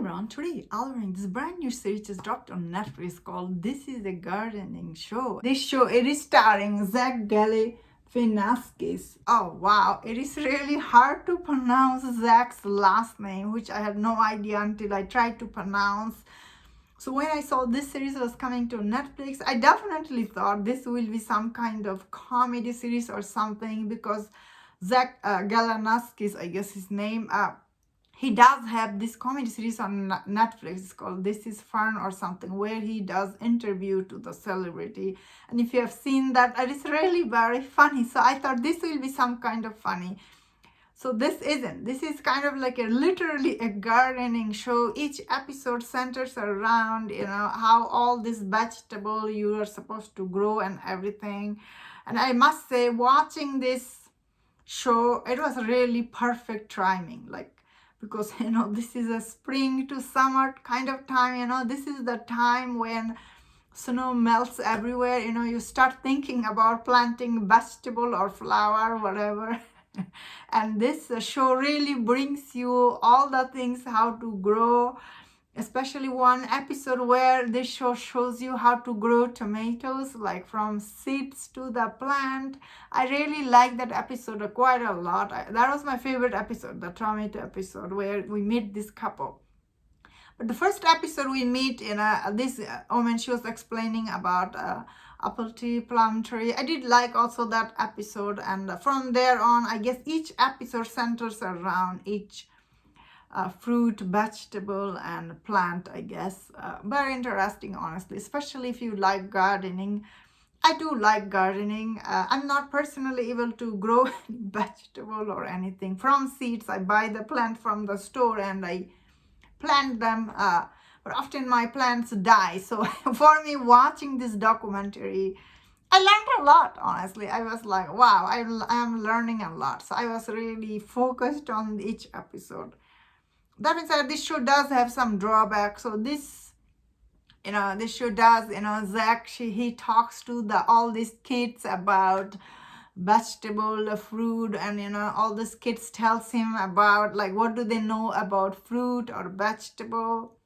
everyone, today I'll bring this brand new series just dropped on Netflix called This is a Gardening Show. This show, it is starring Galifianaskis. Oh wow, it is really hard to pronounce Zach's last name, which I had no idea until I tried to pronounce. So when I saw this series was coming to Netflix, I definitely thought this will be some kind of comedy series or something, because Zach Galifianaskis, I guess his name, he does have this comedy series on Netflix. It's called This Is Fun or something, where he does interview to the celebrity. And if you have seen that, it is really very funny. So I thought this will be some kind of funny. So this isn't. This is kind of like literally a gardening show. Each episode centers around, how all this vegetable you are supposed to grow and everything. And I must say, watching this show, it was really perfect timing. Because this is a spring to summer kind of time. This is the time when snow melts everywhere. You start thinking about planting vegetable or flower, whatever. And this show really brings you all the things how to grow, especially one episode where this show shows you how to grow tomatoes, like from seeds to the plant. I really like that episode quite a lot. That was my favorite episode, the tomato episode, where we meet this couple. But the first episode we meet this woman, she was explaining about apple tree, plum tree. I did like also that episode, and from there on, I guess each episode centers around each fruit, vegetable, and plant, I guess. Very interesting, honestly, especially if you like gardening. I do like gardening. I'm not personally able to grow any vegetable or anything from seeds. I buy the plant from the store and I plant them, but often my plants die. So for me, watching this documentary, I learned a lot, honestly. I was like, wow, I am learning a lot. So I was really focused on each episode. That being said, this show does have some drawbacks. So this show does, Zach, he talks to all these kids about vegetable, fruit, and all these kids tells him about what do they know about fruit or vegetable.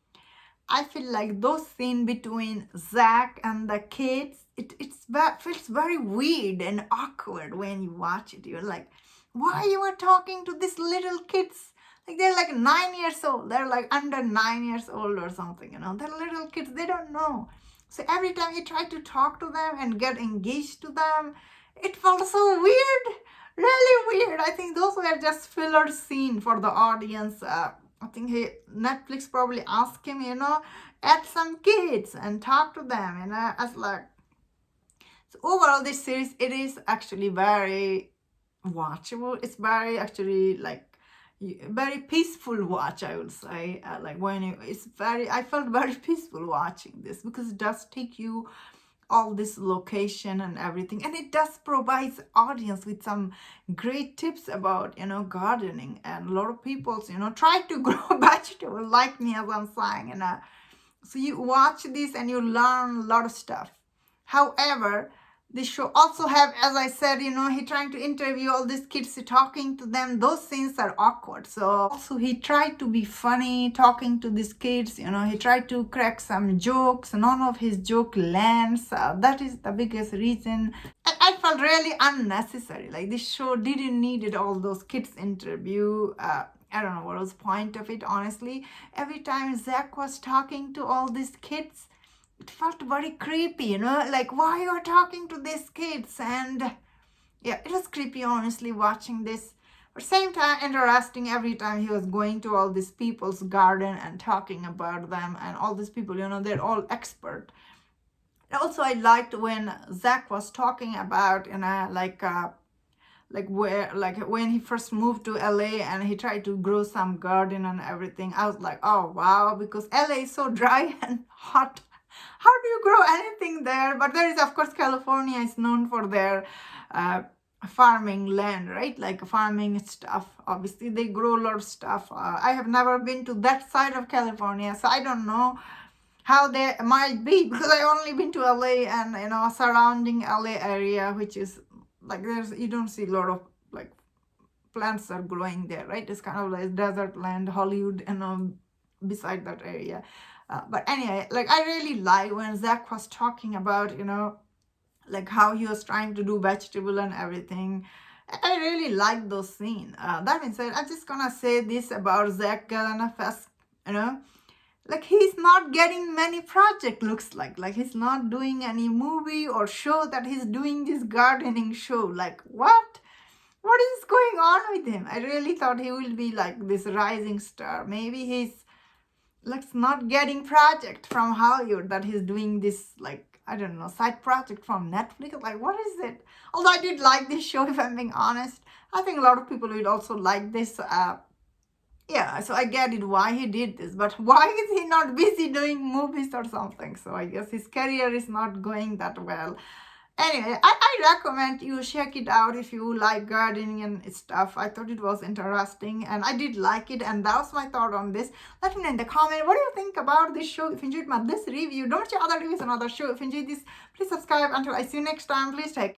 I feel like those scenes between Zach and the kids, it feels very weird and awkward when you watch it. You're like, why you are talking to these little kids? They're 9 years old. They're under 9 years old or something, They're little kids. They don't know. So every time he tried to talk to them and get engaged to them, it felt so weird. Really weird. I think those were just filler scene for the audience. I think Netflix probably asked him, add some kids and talk to them. So overall, this series, it is actually very watchable. It's very actually very peaceful watch, I would say. I felt very peaceful watching this, because it does take you all this location and everything, and it does provide audience with some great tips about gardening. And a lot of people try to grow vegetable like me, as I'm saying. So you watch this and you learn a lot of stuff. However, this show also have, as I said, he trying to interview all these kids, talking to them. Those scenes are awkward. So also he tried to be funny talking to these kids. He tried to crack some jokes. None of his joke lands. That is the biggest reason. I felt really unnecessary. This show didn't needed all those kids interview. I don't know what was the point of it, honestly. Every time Zach was talking to all these kids, it felt very creepy, why you are talking to these kids? And yeah, it was creepy, honestly, watching this. But same time, interesting every time he was going to all these people's garden and talking about them, and all these people, they're all expert. Also, I liked when Zach was talking about, when he first moved to LA and he tried to grow some garden and everything. I was like, oh wow, because LA is so dry and hot. How do you grow anything there? But there is, of course, California is known for their farming land, right? Farming stuff. Obviously, they grow a lot of stuff. I have never been to that side of California, so I don't know how they might be, because I only been to LA and surrounding LA area, which is you don't see a lot of plants are growing there, right? It's kind of like desert land, Hollywood, beside that area. But anyway, like I really like when Zach was talking about, like how he was trying to do vegetable and everything. I really like those scenes. That being said, I'm just gonna say this about Zach Galifianakis, you know, like he's not getting many project, looks like he's not doing any movie or show, that he's doing this gardening show. Like what is going on with him? I really thought he will be like this rising star. Maybe he's like not getting project from Hollywood, that he's doing this, like, I don't know, side project from Netflix. Like, what is it? Although I did like this show, if I'm being honest. I think a lot of people will also like this. Yeah, so I get it why he did this, but why is he not busy doing movies or something? So I guess his career is not going that well. Anyway, I recommend you check it out if you like gardening and stuff. I thought it was interesting and I did like it, and that was my thought on this. Let me know in the comment what do you think about this show. If you enjoyed this review, don't watch other reviews on other show. If you enjoyed this, please subscribe. Until I see you next time, please take